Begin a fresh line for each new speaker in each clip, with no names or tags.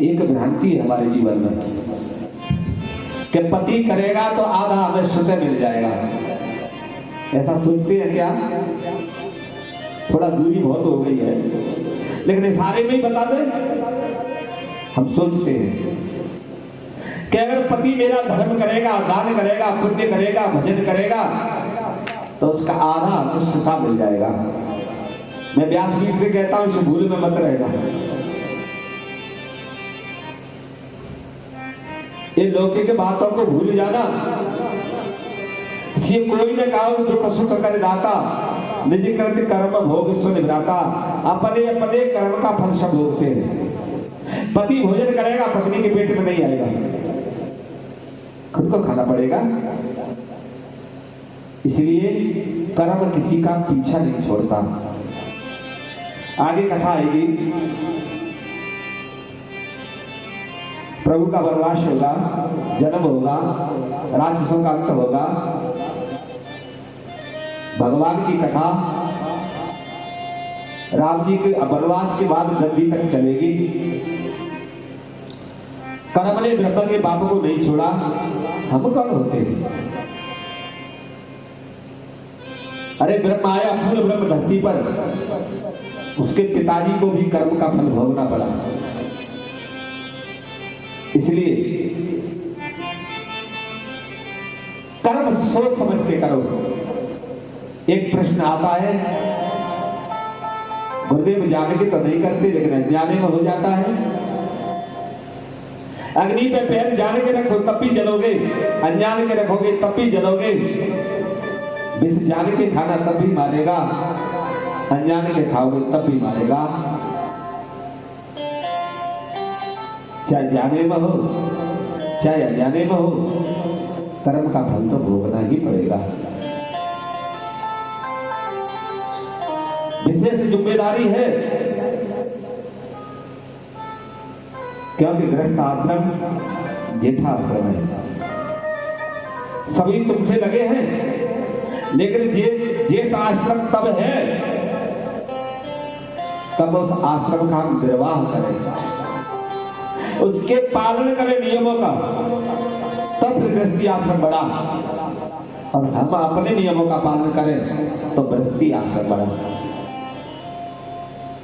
एक भ्रांति है हमारे जीवन में कि पति करेगा तो आधा हमें स्वतः मिल जाएगा। ऐसा सोचते हैं क्या? थोड़ा दूरी बहुत हो गई है, लेकिन इशारे में ही बता दे। हम सोचते हैं कि अगर पति मेरा धर्म करेगा, दान करेगा, पुण्य करेगा, भजन करेगा, तो उसका आधा हमें स्वतः मिल जाएगा। मैं व्यासपीठ से कहता हूं, इस भूल में मत रहना। ये लौकिक बातों को भूल जाना। ये कोई ने कहा दुख सुख कर दाता, निज कृत कर्म भोग सो निभ्राता। अपने अपने कर्म का फल सब भोगते हैं। पति भोजन करेगा, पत्नी के पेट में नहीं आएगा, खुद को खाना पड़ेगा। इसलिए कर्म किसी का पीछा नहीं छोड़ता। आगे कथा आएगी, प्रभु का वनवास होगा, जन्म होगा, राक्षसों का अंत होगा, भगवान की कथा राम जी के वनवास के बाद गद्दी तक चलेगी। कर्म ने ब्रह्म के बाप को नहीं छोड़ा। हम कौन होते हैं? अरे ब्रह्म आया पूर्ण ब्रह्म धरती पर, उसके पिताजी को भी कर्म का फल भोगना पड़ा। इसलिए कर्म सोच समझ के करो। एक प्रश्न आता है, गुरुदेव जाने के तो नहीं करते, लेकिन अनजाने में हो जाता है। अग्नि पे पैर जाने के रखो तब भी जलोगे, अनजान के रखोगे तब भी जलोगे। विष जान के खाना तब भी मारेगा, अनजान के खाओगे तब भी मारेगा। चाहे जाने में हो चाहे अनजाने में हो, कर्म का फल तो भोगना ही पड़ेगा। विशेष जिम्मेदारी है, क्योंकि गृहस्थ आश्रम जेठाश्रम है। सभी तुमसे लगे हैं, लेकिन जेठ आश्रम तब है तब उस आश्रम का हम निर्वाह करें, उसके पालन करें नियमों का, तब गृहस्थी आश्रम बड़ा। और हम अपने नियमों का पालन करें तो गृहस्थी आश्रम बड़ा।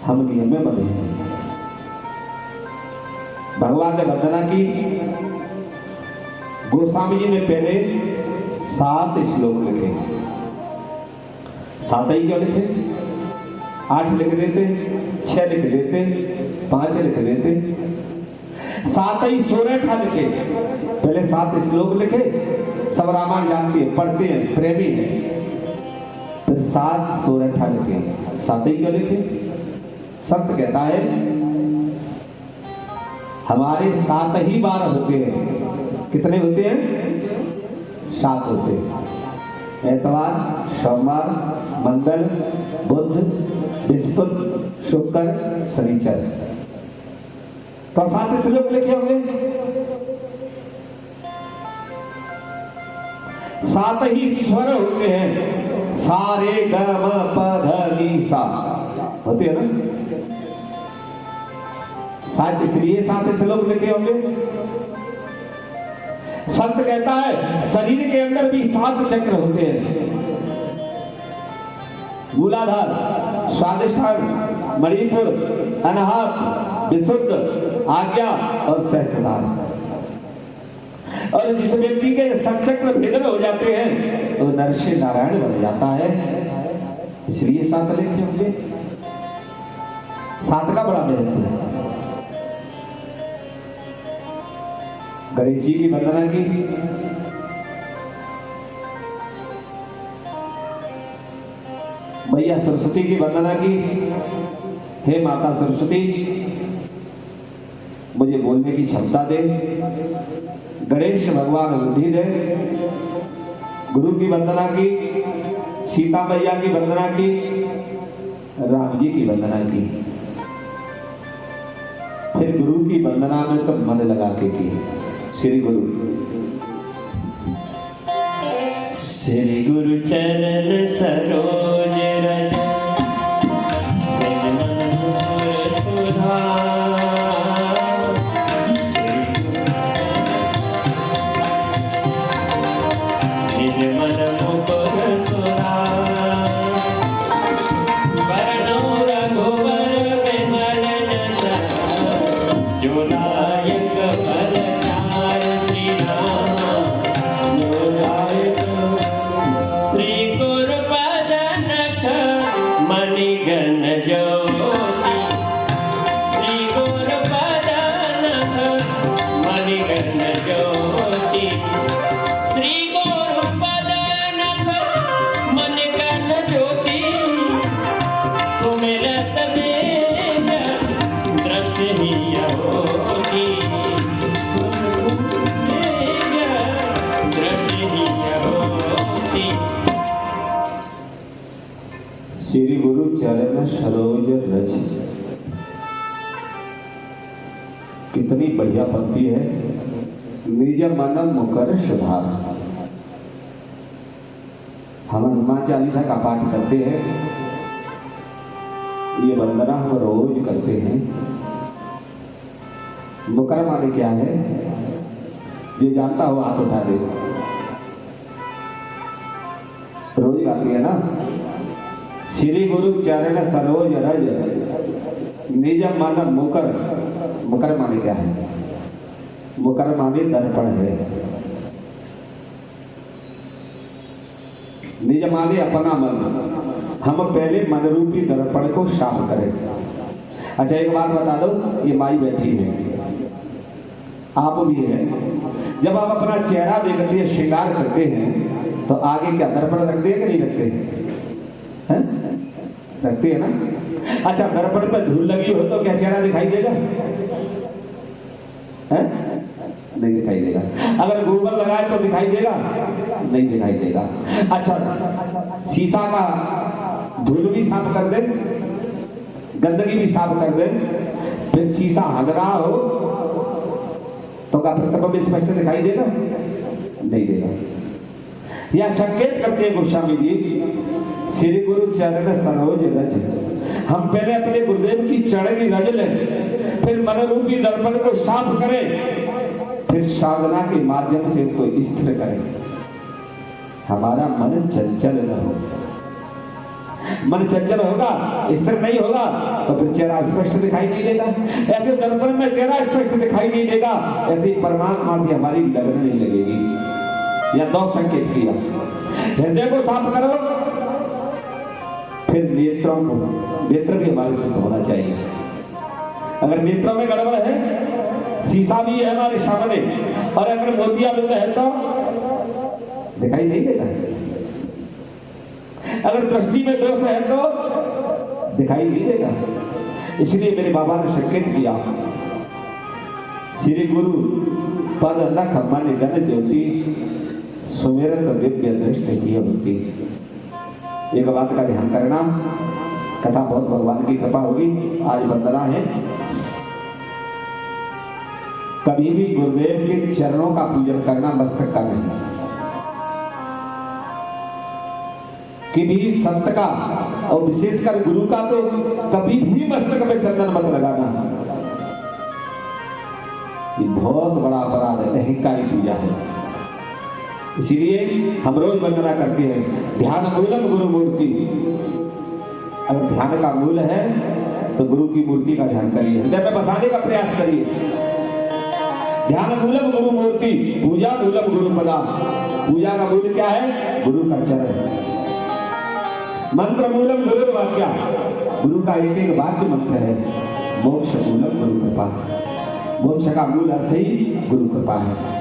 हम नियम में बंधे हैं। भगवान ने वंदना की। गोस्वामी जी ने पहले 7 श्लोक लिखे। 7 ही क्यों लिखे? 8 लिख देते, 6 लिख देते, 5 लिख देते। 7 ही 16 लिखे। पहले 7 श्लोक लिखे। सब रामायण जानते हैं, पढ़ते हैं, प्रेमी हैं। फिर 7 16 लिखे। 7 ही क्यों लिखे? सत्य कहता है हमारे 7 ही बार होते हैं। कितने होते हैं? 7 होते हैं। एतवार, सोमवार, मंगल, बुध, बृहस्पति, शुक्र, शनिचर। तो 7 श्लोक लिखे होंगे। 7 ही स्वर होते हैं। सारे ग म प ध नि सा होते हैं ना। 7 इसलिए 7 श्लोक लिखे होंगे। संत कहता है शरीर के अंदर भी 7 चक्र होते हैं। मूलाधार, स्वादिष्ठान, मणिपुर, अनाहत, विशुद्ध, आज्ञा और सहस्त्रधार। और जिस व्यक्ति के 7 चक्र भेद में हो जाते हैं वो नर से नारायण बन जाता है। इसलिए 7 लिखे होंगे। 7 का बड़ा महत्व है। गणेश जी की वंदना की। मैया सरस्वती की वंदना की। हे माता सरस्वती, मुझे बोलने की क्षमता दे। गणेश भगवान बुद्धि दे। गुरु की वंदना की। सीता मैया की वंदना की। राम जी की वंदना की। फिर गुरु की वंदना में तो मन लगा के की। श्री गुरु
श्री गुरु चरण सरोज रज सुधा
चरण सरोज रज। कितनी बढ़िया पंक्ति है। निज मन मुकर सुधार। हम हनुमान चालीसा का पाठ करते हैं, ये वंदना हम रोज करते हैं। मुकर माने क्या है? जो जानता हो हाथ उठा दे। रोज गाती है ना। श्री गुरु चरण सरोज रज निज मन मुकर। मुकर माने क्या है? मुकर माने दर्पण है। निज माने अपना मन। हम पहले मन रूपी दर्पण को साफ करें। अच्छा एक बात बता दो, ये माई बैठी है, आप भी है। जब आप अपना चेहरा देखते हैं, श्रृंगार करते हैं, तो आगे क्या दर्पण रखते हैं कि नहीं रखते हैं? रखते हैं ना। अच्छा दर्पण पर धूल लगी हो तो क्या चेहरा दिखाई देगा? है? नहीं दिखाई देगा। अगर गोबर लगाए तो दिखाई देगा? नहीं दिखाई देगा। अच्छा शीशा का धूल भी साफ कर दे, गंदगी भी साफ कर दे, फिर शीशा हग रहा हो तो क्या प्रतिबिंब स्पष्ट दिखाई देगा? नहीं देगा। या संकेत करते हैं गोस्वामी जी, श्री गुरु चरण सरोज रज। हम पहले अपने गुरुदेव की चरण की रज लें, फिर मन रूपी दर्पण को साफ करें, फिर साधना के माध्यम से इसको स्थिर करें। हमारा मन चंचल न हो। मन चंचल होगा, स्थिर नहीं होगा, तो फिर चेहरा स्पष्ट दिखाई नहीं देगा। ऐसे दर्पण में चेहरा स्पष्ट दिखाई नहीं देगा, ऐसे परमात्मा से हमारी लगन नहीं लगेगी। या दो संकेत किया, हृदय को साफ करो, फिर नेत्रों को, नेत्र भी हमारे शुद्ध होना चाहिए। अगर नेत्रों में गड़बड़ है, शीशा भी है हमारे सामने, और अगर मोतियाबिंद है तो दिखाई नहीं देगा। अगर दृष्टि में दोष है तो दिखाई नहीं देगा। इसलिए मेरे बाबा ने संकेत किया, श्री गुरु पद लख मन गण ज्योति सुमेरत दिव्य दृष्टि की होती। एक बात का ध्यान करना, कथा बहुत भगवान की कृपा होगी। आज वंदना है। कभी भी गुरुदेव के चरणों का पूजन करना मस्तक का नहीं, कि भी संत का और विशेषकर गुरु का तो कभी भी मस्तक में चंदन मत लगाना। ये बहुत बड़ा अपराध है, अहंकारी पूजा है। इसीलिए हम रोज वंदना करते हैं। ध्यान मूलम गुरु मूर्ति। अगर ध्यान का मूल है तो गुरु की मूर्ति का ध्यान करिए, हृदय में बसाने का प्रयास करिए। ध्यान मूलम गुरु मूर्ति, पूजा मूलम गुरु पदा। पूजा का मूल क्या है? गुरु का चरण। मंत्र मूलम गुरु वाक्या। गुरु का एक एक वाक्य मंत्र है। मोक्ष मूलम गुरु कृपा। मोक्ष का मूल अर्थ ही गुरु कृपा है।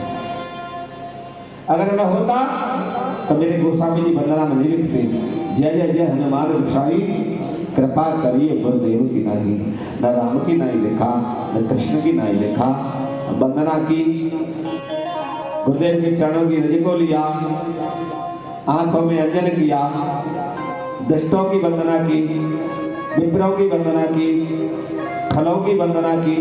अगर न होता तो मेरे गोस्वामी जी वंदना में नहीं लिखते, जय जय जय हनुमान गोसाई कृपा करिए गुरुदेव की नहीं। न राम की नहीं लिखा, न कृष्ण की नहीं लिखा। वंदना की, गुरुदेव के चरणों की रज को लिया, आंखों में अंजन किया, दुष्टों की वंदना की, विप्रों की वंदना की, खलों की वंदना की,